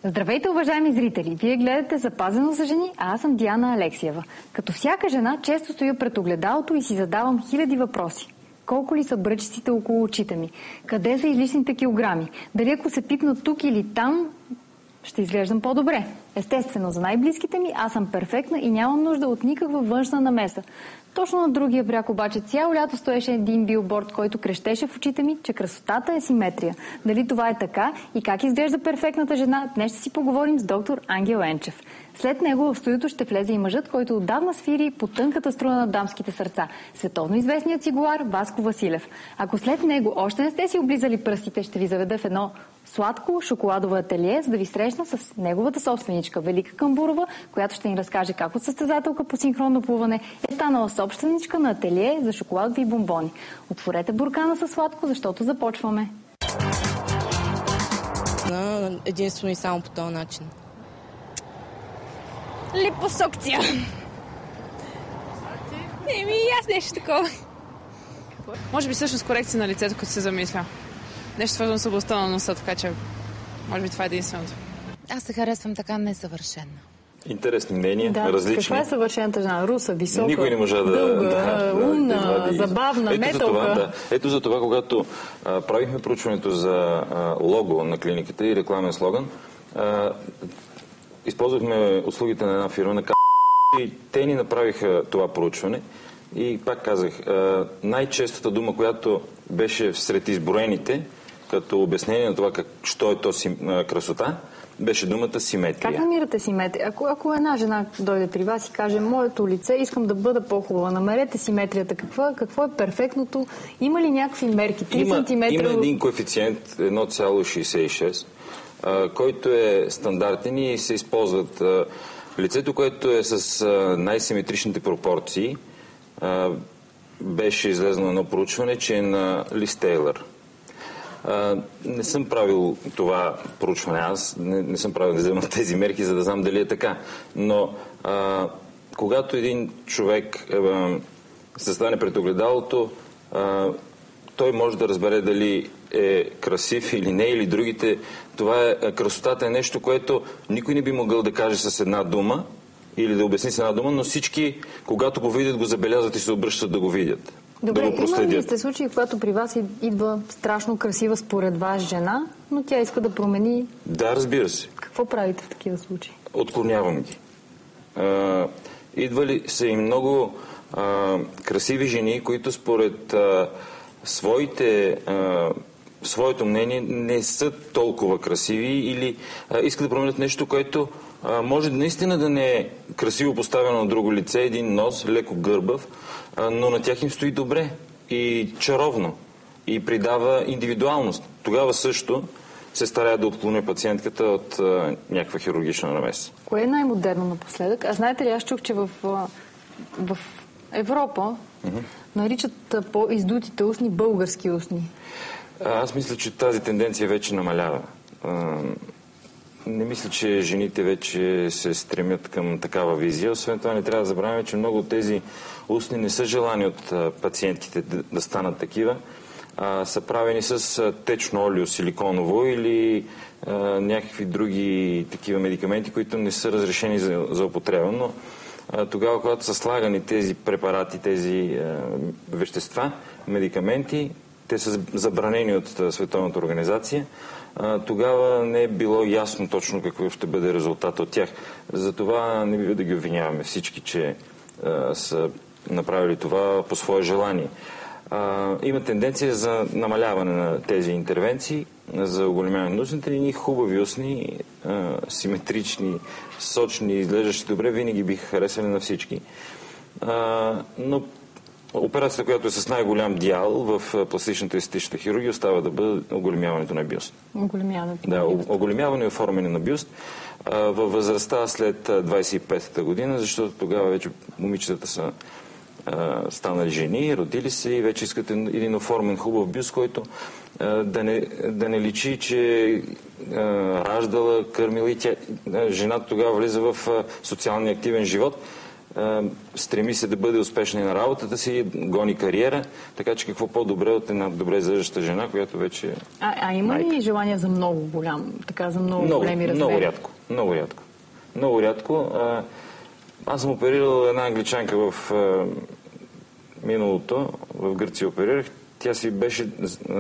Здравейте, уважаеми зрители! Вие гледате Запазено за жени, а аз съм Диана Алексиева. Като всяка жена, често стоя пред огледалото и си задавам хиляди въпроси. Колко ли са бръчиците около очите ми? Къде са излишните килограми? Дали ако се пипна тук или там, ще изглеждам по-добре? Естествено, за най-близките ми аз съм перфектна и нямам нужда от никаква външна намеса. Точно на другия бряг обаче цяло лято стоеше един билборд, който крещеше в очите ми, че красотата е симетрия. Дали това е така и как изглежда перфектната жена, днес ще си поговорим с доктор Ангел Енчев. След него в студиото ще влезе и мъжът, който отдавна свири по тънката струна на дамските сърца. Световно известният цигулар Васко Василев. Ако след него още не сте си облизали пръстите, ще ви заведа в едно сладко шоколадово ателие, за да ви срещна с неговата собственичка Велика Камбурова, която ще ни разкаже как от състезателка по синхронно плуване е станала собственичка на ателие за шоколадови бомбони. Отворете буркана със сладко, защото започваме. Единствено и само по този начин. Липосукция. Аз нещо такова. Може би всъщност корекция на лицето, като се замисля. Нещо свързано с областта на носа, така че може би това е единственото. Аз се харесвам така несъвършена. Интересни мнения, различни. Каква е съвършената жена? Руса, висока, никой не можа дълга, умна, забавна, металка. Ето за това, когато правихме проучването за лого на клиниката и рекламен слоган, използвахме услугите на една фирма на и те ни направиха това проучване. И пак казах, най-честата дума, която беше сред изброените, като обяснение на това що е то красота, беше думата симетрия. Как намирате симетрия? Ако една жена дойде при вас и каже, моето лице искам да бъда по-хубава, намерете симетрията. Какво е перфектното? Има ли някакви мерки? 3 см? Има един коефициент 1,66, който е стандартен и се използват лицето, което е с най-симетричните пропорции. Беше излезло едно проучване, че е на Лис Тейлър. Не съм правил това проучване. Аз не съм правил да взема тези мерки, за да знам дали е така. Но когато един човек се стане пред огледалото, той може да разбере дали е красив или не, или другите. Красотата е нещо, което никой не би могъл да каже с една дума или да обясни с една дума, но всички, когато го видят, го забелязват и се обръщат да го видят. Добре, да го проследят. има ли сте случаи, когато при вас идва страшно красива според вас жена, но тя иска да промени? Да, разбира се. Какво правите в такива случаи? Отклонявам ги. Идвали са и много красиви жени, които според своето мнение не са толкова красиви или искат да променят нещо, което може наистина да не е красиво поставено на друго лице, един нос, леко гърбав, но на тях им стои добре и чаровно и придава индивидуалност. Тогава също се старая да отклоня пациентката от някаква хирургична намеса. Кое е най-модерно напоследък? А знаете ли, аз чух, че в Европа наричат по-издутите устни български устни. Аз мисля, че тази тенденция вече намалява. Не мисля, че жените вече се стремят към такава визия. Освен това не трябва да забравяме, че много от тези устни не са желани от пациентките да станат такива. Са правени с течно олио силиконово или някакви други такива медикаменти, които не са разрешени за употреба. Но тогава, когато са слагани тези препарати, тези вещества, медикаменти, те са забранени от Световната организация, тогава не е било ясно точно какво ще бъде резултат от тях. Затова не бива да ги обвиняваме всички, че са направили това по свое желание. Има тенденция за намаляване на тези интервенции, за оголемяване на устните линии, хубави устни, симетрични, сочни, изглеждащи добре, винаги биха харесали на всички. Но операцията, която е с най-голям дял в пластичната и естетичната хирургия, остава да бъде оголемяването на бюст. Оголемяване и оформяне на бюст във възрастта след 25-та година, защото тогава вече момичетата са станали жени, родили се и вече искат един оформен хубав бюст, който да не личи, че раждала, кърмила и жената тогава влиза в социалния активен живот. стреми се да бъде успешна и на работата си, гони кариера, така че какво по-добре от една добре изглеждаща жена, която вече е има ли желание за много голям, така за много големи размери? Много рядко. Аз съм оперирал една англичанка в миналото, в Гърция оперирах. Тя си беше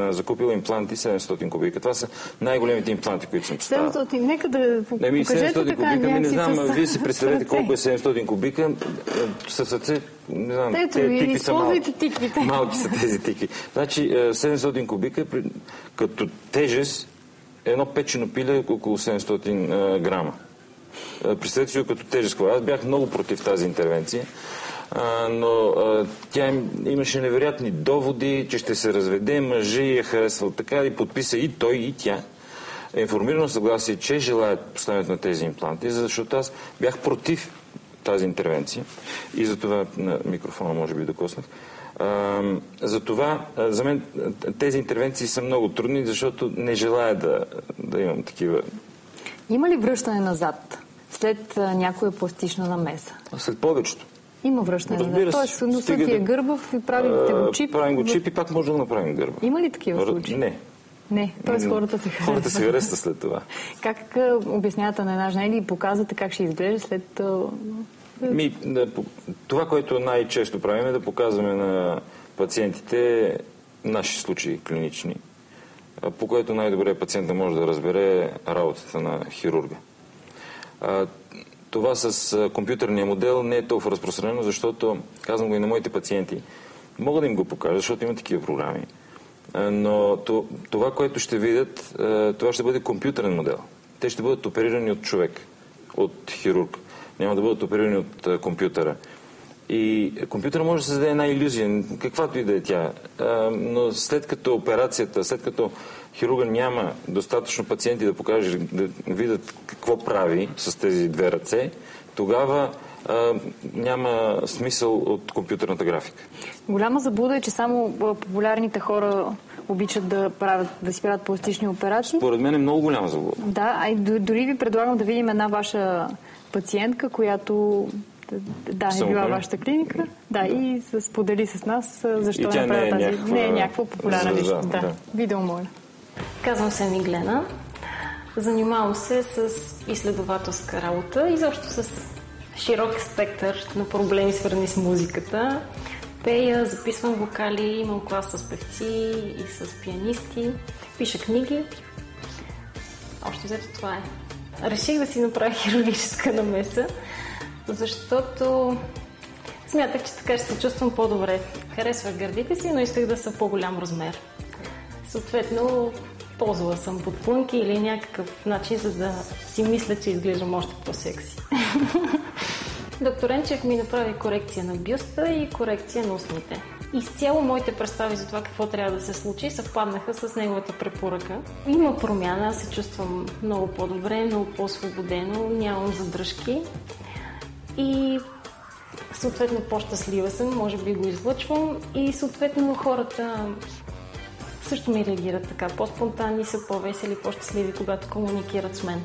закупила импланти 700 кубика. Това са най-големите импланти, които съм поставил. 700, нека да покажете 700 така кубика, не знам, вие си представете колко е 700 кубика. Със сърце, не знам, тези тикви са малки. Малки са тези тикви. Значи 700 кубика, като тежест, едно печено пиле около 700 грама. Представете си като тежест. Аз бях много против тази интервенция. Но тя имаше невероятни доводи, че ще се разведе, мъжа и я харесвал така и подписа и той, и тя. Информирано съгласие, че желаят поставянето на тези импланти, защото аз бях против тази интервенция и затова на микрофона може би докоснах. Затова за мен тези интервенции са много трудни, защото не желая да имам такива. Има ли връщане назад след някоя пластична намеса? След повечето. Има връщане назад. Тоест, носът ти е гърбав и правите го чип. Правим го чип и пак може да направим гърба. Има ли такива случаи? Не. Тоест хората се харесват. Хората се харесват след това. Как обяснявате на една жена или показвате как ще изглежда след... Това, което най-често правим е да показваме на пациентите наши случаи клинични, по което най-добре пациента може да разбере работата на хирурга. Това с компютърния модел не е толкова разпространено, защото, казвам го и на моите пациенти, мога да им го покажа, защото има такива програми. Но това, което ще видят, това ще бъде компютърен модел. Те ще бъдат оперирани от човек, от хирург. Няма да бъдат оперирани от компютъра. И компютъра може да създаде една илюзия, каквато и да е тя. Но след като операцията, след като хирурга няма достатъчно пациенти да покаже, да видят какво прави с тези две ръце, тогава няма смисъл от компютърната графика. Голяма заблуда е, че само популярните хора обичат да си правят пластични операции. Според мен е много голяма заблуда. Да, дори ви предлагам да видим една ваша пациентка, която е била вашата клиника, и се сподели с нас защо не прави тази. Не е някаква популярна личност. Да. Видео моля. Казвам се Миглена. Занимавам се с изследователска работа и защо с широк спектър на проблеми, свързани с музиката. Пея, записвам вокали, имам клас с певци и с пианисти, пиша книги. Общо взето това е. Реших да си направя хирургическа намеса, защото смятах, че така ще се чувствам по-добре. Харесвах гърдите си, но исках да са по-голям размер. Съответно, ползвала съм подплънки или някакъв начин, за да си мисля, че изглеждам още по-секси. Доктор Енчев ми направи корекция на бюста и корекция на устните. Изцяло моите представи за това какво трябва да се случи съвпаднаха с неговата препоръка. Има промяна, аз се чувствам много по-добре, много по-свободено, нямам задръжки и съответно по-щастлива съм, може би го излъчвам и съответно хората също ми реагират така. По-спонтанни са, по-весели, по-щастливи, когато комуникират с мен.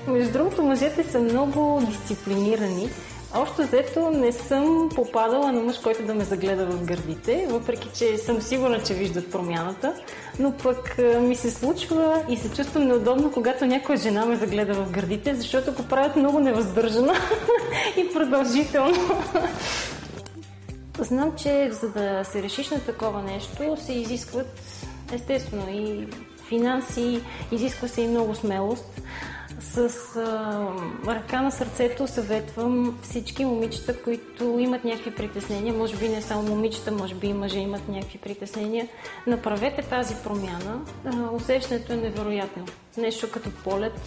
Между другото, мъжете са много дисциплинирани. Общо взето не съм попадала на мъж, който да ме загледа в гърдите, въпреки че съм сигурна, че виждат промяната, но пък ми се случва и се чувствам неудобно, когато някоя жена ме загледа в гърдите, защото го правят много невъздържано и продължително. Знам, че за да се решиш на такова нещо, се изискват естествено и финанси, изисква се и много смелост. С ръка на сърцето съветвам всички момичета, които имат някакви притеснения, може би не само момичета, може би и мъже имат някакви притеснения. Направете тази промяна. Усещането е невероятно. Нещо като полет.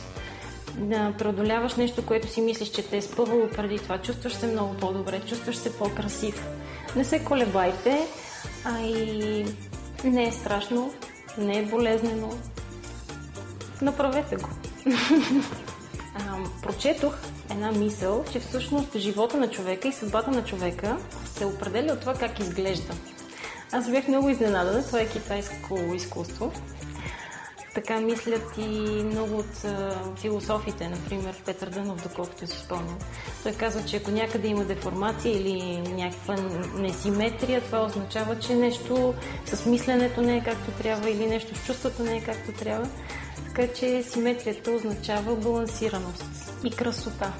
Да преодоляваш нещо, което си мислиш, че те е спъвало преди това. Чувстваш се много по-добре, чувстваш се по-красив. Не се колебайте, и не е страшно, не е болезнено. Направете го. Прочетох една мисъл, че всъщност живота на човека и съдбата на човека се определя от това как изглежда. Аз бях много изненадана, това е китайско изкуство. Така мислят и много от философите, например Петър Дънов, доколкото си спомням. Той казва, че ако някъде има деформация или някаква несиметрия, това означава, че нещо с мисленето не е както трябва или нещо с чувството не е както трябва. Така че симетрията означава балансираност и красота.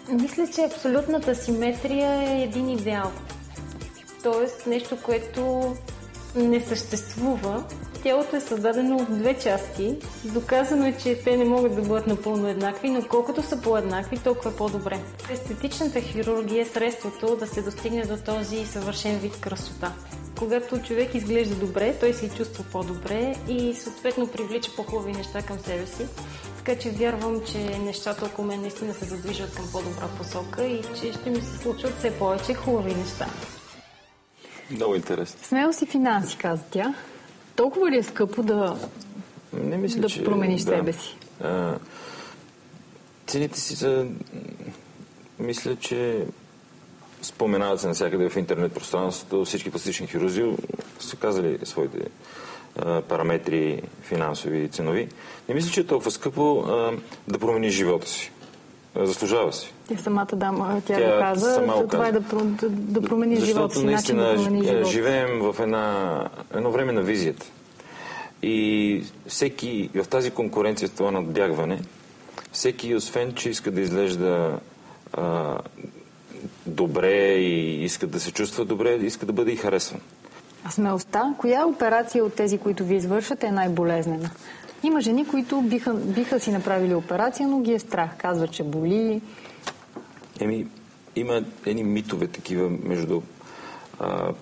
Мисля, че абсолютната симетрия е един идеал. Тоест нещо, което не съществува. Тялото е създадено от две части. Доказано е, че те не могат да бъдат напълно еднакви, но колкото са по-еднакви, толкова е по-добре. Естетичната хирургия е средството да се достигне до този съвършен вид красота. Когато човек изглежда добре, той се чувства по-добре и съответно привлича по-хубави неща към себе си. Така че вярвам, че нещата около мен наистина се задвижват към по-добра посока и че ще ми се случват все повече хубави неща. Много интересно. Смело си финанси, каза тя. Толкова ли е скъпо да промениш себе си? Цените си са... Мисля, че споменават се навсякъде в интернет пространството. Всички пластични хирурзи са казали своите параметри финансови и ценови. Не мисля, че е толкова скъпо да промениш живота си. Заслужава си. Тя самата дама, тя го каза, това е да промениш живота си. Защото наистина живеем в едно време на визията. И всеки в тази конкуренция, в това надбягване, всеки, освен че иска да изглежда добре и иска да се чувства добре, иска да бъде и харесван. А смелостта, коя операция от тези, които ви извършвате, е най-болезнена? Има жени, които биха си направили операция, но ги е страх. Казват, че боли. Има едни митове такива между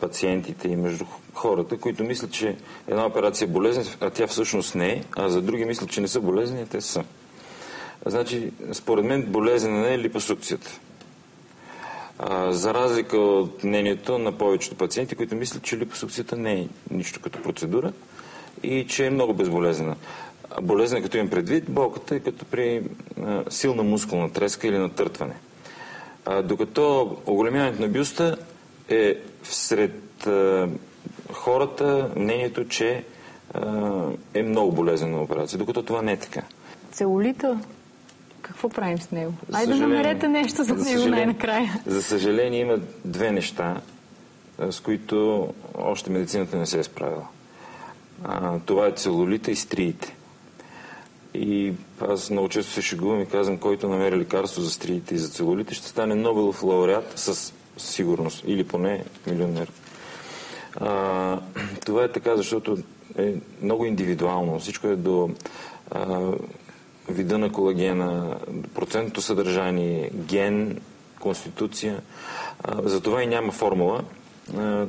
пациентите и между хората, които мислят, че една операция е болезнена, а тя всъщност не е, а за други мислят, че не са болезнени, а те са. Значи, според мен болезнена е липосукцията. За разлика от мнението на повечето пациенти, които мислят, че липосукцията не е нищо като процедура и че е много безболезнена. Болезнена, като имам предвид, болката е като при силна мускулна треска или натъртване. Докато оголемяването на бюста е всред хората мнението, че е много болезнена операция, докато това не е така. Целулита? Какво правим с него? Айде да намерете нещо за него най-накрая. За съжаление има две неща, с които още медицината не се е справила. Това е целулита и стриите. И аз много често се шегувам и казвам, който намери лекарство за стриите и за целулите, ще стане Нобелов лауреат със сигурност. Или поне милионер. Това е така, защото е много индивидуално. Всичко е до вида на колагена, процентното съдържание, ген, конституция. Затова и няма формула.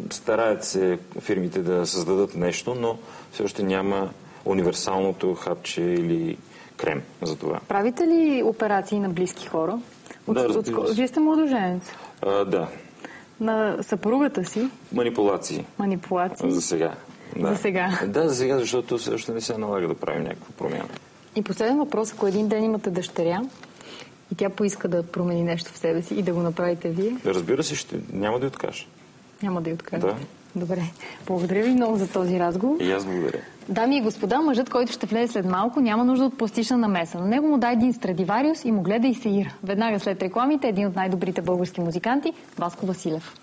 Стараят се фирмите да създадат нещо, но все още няма универсалното хапче или крем за това. Правите ли операции на близки хора? Вие сте младоженец? Да. На съпругата си? Манипулации. За сега. Да. За сега? Да, за сега, защото все още не се налага да правим някаква промяна. И последен въпрос, ако един ден имате дъщеря и тя поиска да промени нещо в себе си и да го направите вие? Разбира се, няма да й откажа. Няма да й откажете? Да. Добре. Благодаря ви много за този разговор. И аз благодаря. Дами и господа, мъжът, който ще влезе след малко, няма нужда от пластична намеса. На него му дай един Страдивариус и му гледа и се ира. Веднага след рекламите един от най-добрите български музиканти, Васко Василев.